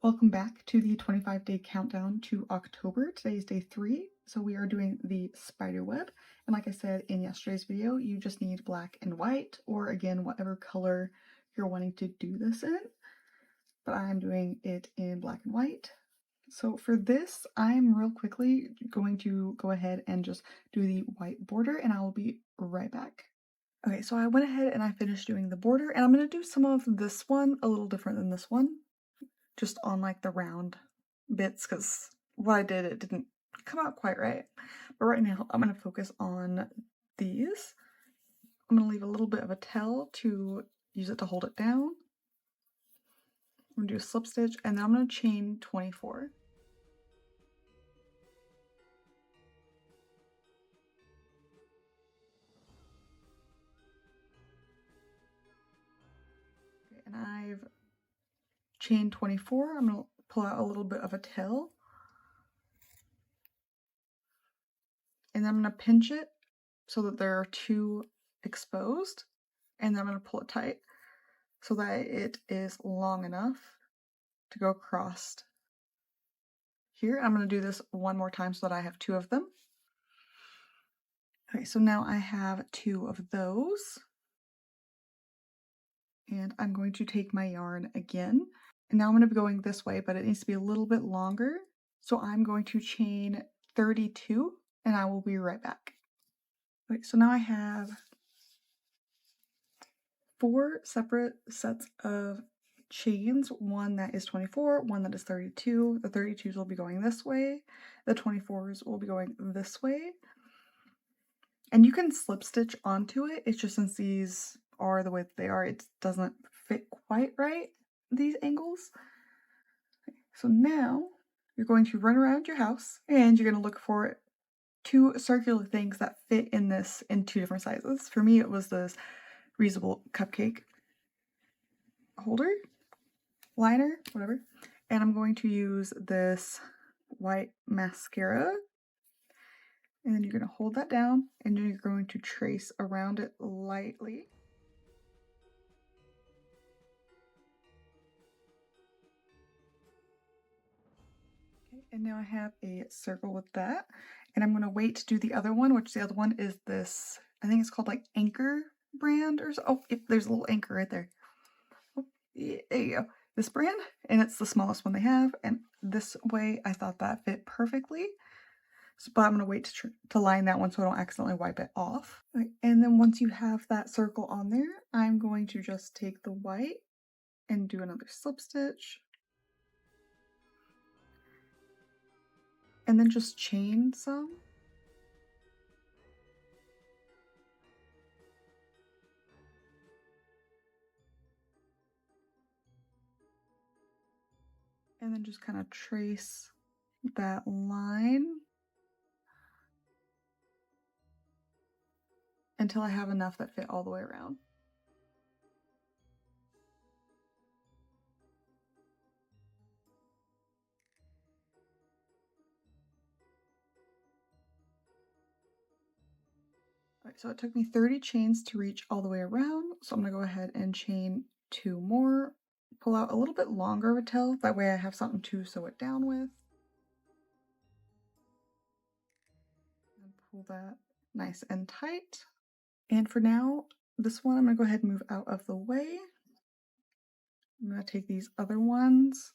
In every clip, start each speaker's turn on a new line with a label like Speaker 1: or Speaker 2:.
Speaker 1: Welcome back to the 25-day countdown to October. Today is day 3, so we are doing the spider web. And like I said in yesterday's video, you just need black and white, or again, whatever color you're wanting to do this in. But I'm doing it in black and white. So for this, I'm real quickly going to go ahead and just do the white border, and I will be right back. Okay, so I went ahead and I finished doing the border, and I'm going to do some of this one a little different than this one. Just on like the round bits, because what I did, it didn't come out quite right. But right now I'm going to focus on these. I'm going to leave a little bit of a tail to use it to hold it down. I'm going to do a slip stitch, and then I'm going to chain 24. Okay, and I've chained 24. I'm going to pull out a little bit of a tail, and then I'm going to pinch it so that there are 2 exposed, and then I'm going to pull it tight so that it is long enough to go across here. I'm going to do this one more time so that I have 2 of them. Okay, so now I have 2 of those, and I'm going to take my yarn again, and now I'm going to be going this way, but it needs to be a little bit longer, so I'm going to chain 32, and I will be right back. Okay, so now I have 4 separate sets of chains, one that is 24, one that is 32. The 32s will be going this way, the 24s will be going this way. And you can slip stitch onto it, it's just since these are the way that they are, it doesn't fit quite right, these angles. So now you're going to run around your house and you're going to look for 2 circular things that fit in this in 2 different sizes. For me, it was this reusable cupcake holder, liner, whatever. And I'm going to use this white mascara. And then you're going to hold that down and then you're going to trace around it lightly. Okay, and now I have a circle with that. And I'm going to wait to do the other one, which the other one is this, I think it's called like Anchor brand or so. Oh, there's a little anchor right there. Oh, yeah, there you go. This brand, and it's the smallest one they have. And this way I thought that fit perfectly. But I'm going to wait to line that one so I don't accidentally wipe it off. Okay, and then once you have that circle on there, I'm going to just take the white and do another slip stitch. And then just chain some. And then just kind of trace that line until I have enough that fit all the way around. Alright, so it took me 30 chains to reach all the way around, so I'm going to go ahead and chain 2 more, pull out a little bit longer of a tail, that way I have something to sew it down with. And pull that nice and tight. And for now, this one I'm going to go ahead and move out of the way. I'm going to take these other ones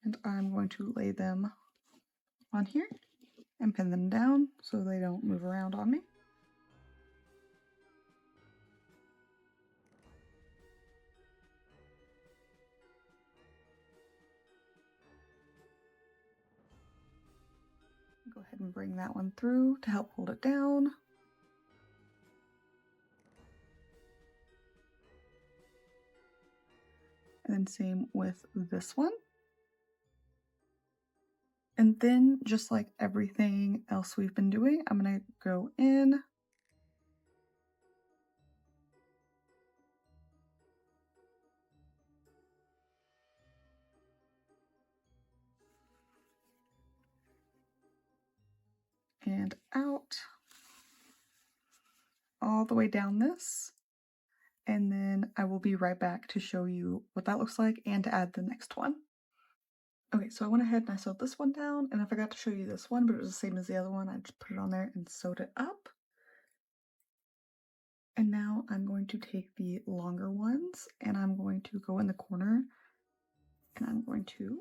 Speaker 1: and I'm going to lay them on here and pin them down so they don't move around on me. Go ahead and bring that one through to help hold it down. And then same with this one. And then, just like everything else we've been doing, I'm going to go in and out all the way down this. and then I will be right back to show you what that looks like and to add the next one. Okay, so I went ahead and I sewed this one down, and I forgot to show you this one, but it was the same as the other one. I just put it on there and sewed it up. And now I'm going to take the longer ones, and I'm going to go in the corner, and I'm going to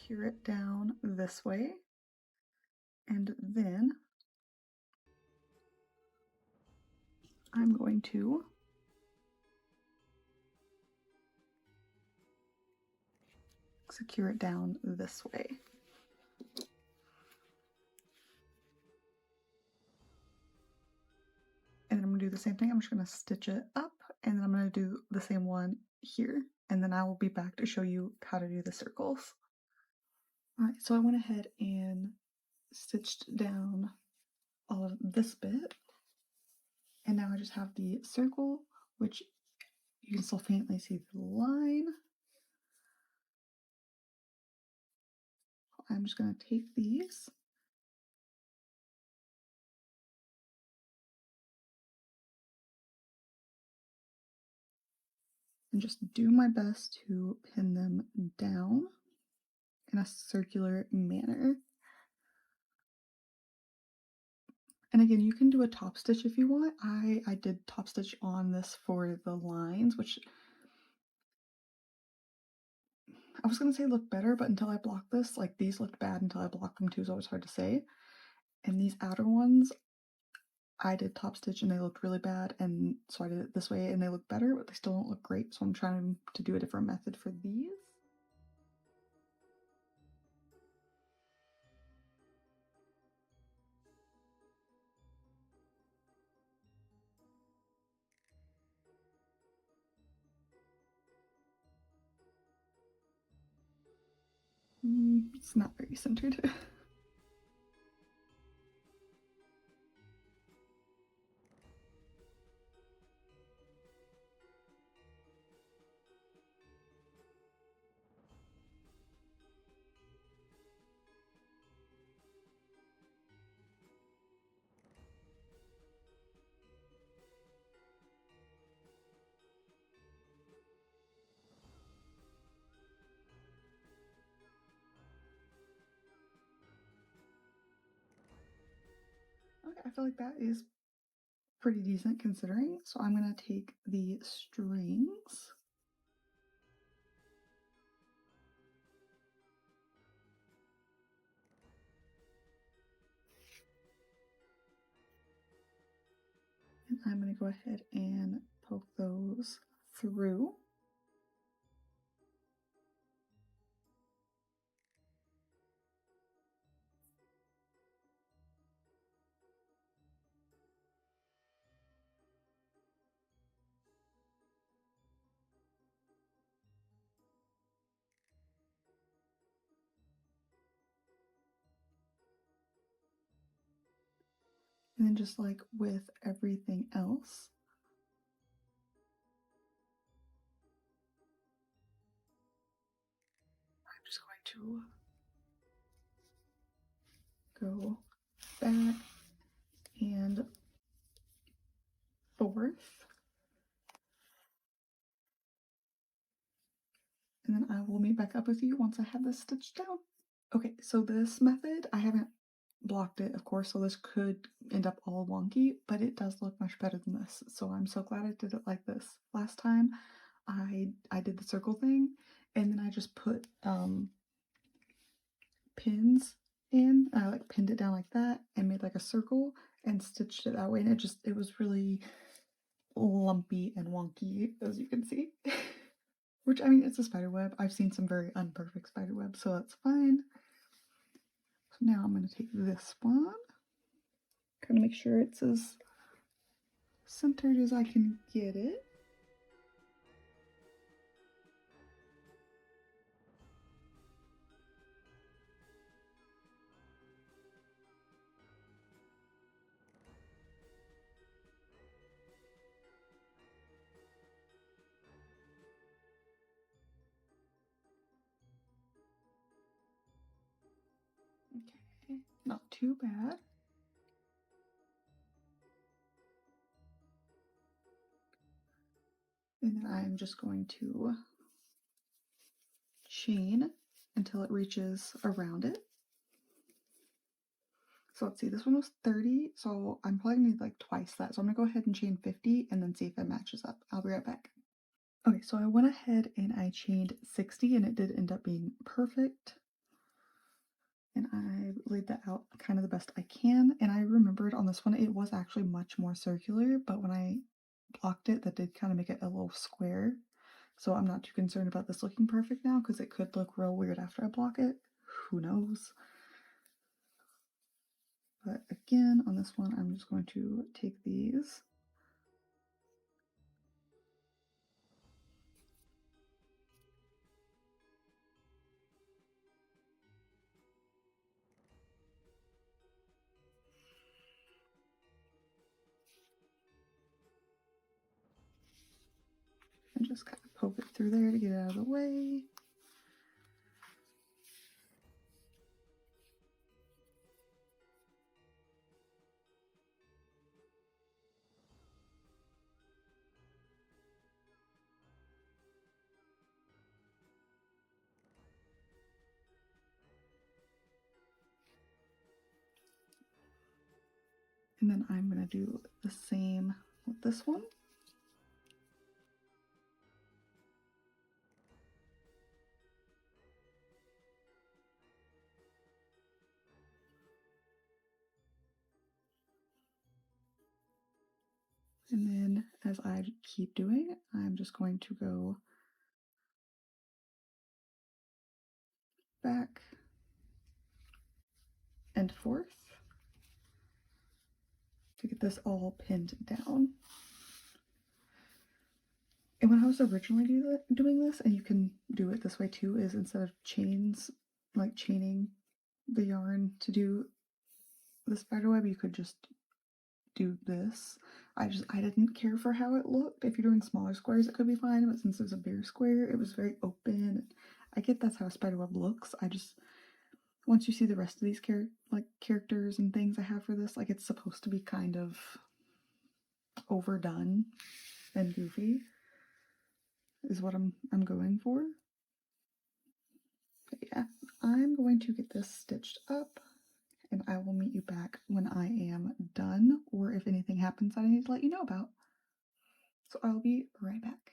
Speaker 1: secure it down this way, and then I'm going to secure it down this way. And then I'm going to do the same thing. I'm just going to stitch it up, and then I'm going to do the same one here, and then I will be back to show you how to do the circles. Alright, so I went ahead and stitched down all of this bit, and now I just have the circle, which you can still faintly see the line. I'm just going to take these and just do my best to pin them down in a circular manner. And again, you can do a top stitch if you want. I did top stitch on this for the lines, which I was going to say look better, but until I blocked this, like these looked bad until I blocked them too, so it was hard to say. And these outer ones, I did top stitch and they looked really bad, and so I did it this way and they look better, but they still don't look great, so I'm trying to do a different method for these. It's not very centered. Okay, I feel like that is pretty decent considering, so I'm going to take the strings and I'm going to go ahead and poke those through. And then just like with everything else, I'm just going to go back and forth, and then I will meet back up with you once I have this stitched down. Okay, so this method, I haven't blocked it, of course, so this could end up all wonky, but it does look much better than this, so I'm so glad I did it like this. Last time I did the circle thing, and then I just put pins in, I like pinned it down like that and made like a circle and stitched it that way, and it was really lumpy and wonky, as you can see. Which, I mean, it's a spider web. I've seen some very unperfect spider webs, so that's fine. So now I'm going to take this one, kind of make sure it's as centered as I can get it. Not too bad. And then I'm just going to chain until it reaches around it. So let's see, this one was 30, so I'm probably gonna need like twice that. So I'm gonna go ahead and chain 50 and then see if it matches up. I'll be right back. Okay, so I went ahead and I chained 60 and it did end up being perfect. And I laid that out kind of the best I can. And I remembered on this one, it was actually much more circular, but when I blocked it, that did kind of make it a little square. So I'm not too concerned about this looking perfect now because it could look real weird after I block it. Who knows? But again, on this one, I'm just going to take these and just kind of poke it through there to get it out of the way. And then I'm going to do the same with this one. And then as I keep doing, I'm just going to go back and forth to get this all pinned down. And when I was originally doing this, and you can do it this way too, is instead of chains, like chaining the yarn to do the spider web, you could just do this. I didn't care for how it looked. If you're doing smaller squares, it could be fine, but since it was a bigger square, it was very open. I get that's how a spider web looks. Once you see the rest of these characters and things I have for this, like it's supposed to be kind of overdone and goofy is what I'm going for. But yeah, I'm going to get this stitched up and I will meet you back when I am done, or if anything happens that I need to let you know about. So I'll be right back.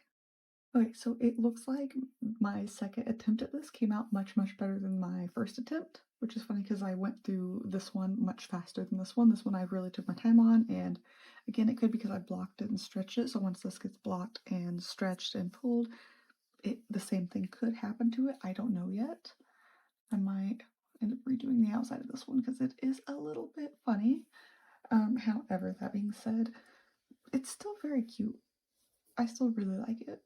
Speaker 1: Okay, so it looks like my second attempt at this came out much better than my first attempt, which is funny because I went through this one much faster than this one. This one I really took my time on, and again, it could be because I blocked it and stretched it, so once this gets blocked and stretched and pulled, the same thing could happen to it. I don't know yet. I might end up redoing the outside of this one because it is a little bit funny. However, that being said, it's still very cute. I still really like it.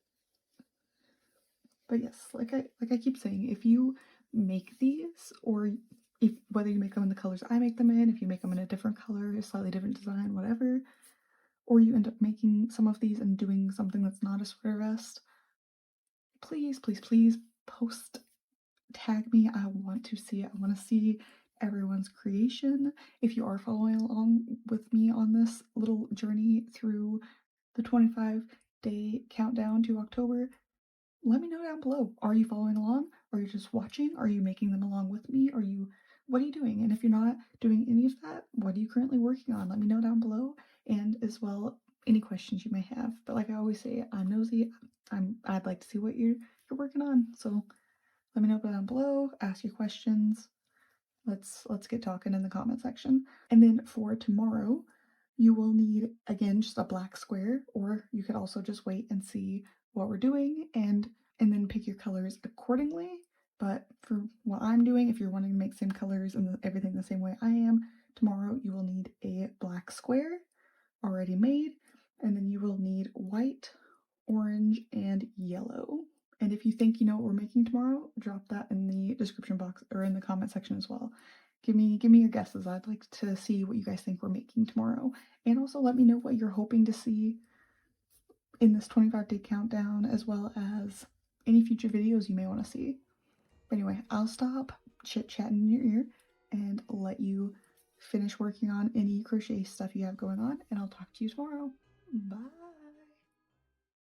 Speaker 1: But yes, like I keep saying, if you make these, or if whether you make them in the colors I make them in, if you make them in a different color, a slightly different design, whatever, or you end up making some of these and doing something that's not a sweater vest, please post, tag me. I want to see it. I want to see everyone's creation. If you are following along with me on this little journey through the 25-day countdown to October, let me know down below. Are you following along? Are you just watching? Are you making them along with me? What are you doing? And if you're not doing any of that, what are you currently working on? Let me know down below, and as well any questions you may have. But like I always say, I'm nosy. I'd like to see what you're working on. So let me know down below, ask your questions. Let's get talking in the comment section. And then for tomorrow, you will need, again, just a black square, or you could also just wait and see what we're doing and then pick your colors accordingly. But for what I'm doing, if you're wanting to make same colors and everything the same way I am, tomorrow you will need a black square already made, and then you will need white, orange, and yellow. And if you think you know what we're making tomorrow, drop that in the description box or in the comment section as well. Give me your guesses. I'd like to see what you guys think we're making tomorrow. And also let me know what you're hoping to see in this 25-day countdown, as well as any future videos you may want to see. But anyway, I'll stop chit-chatting in your ear, and let you finish working on any crochet stuff you have going on, and I'll talk to you tomorrow. Bye.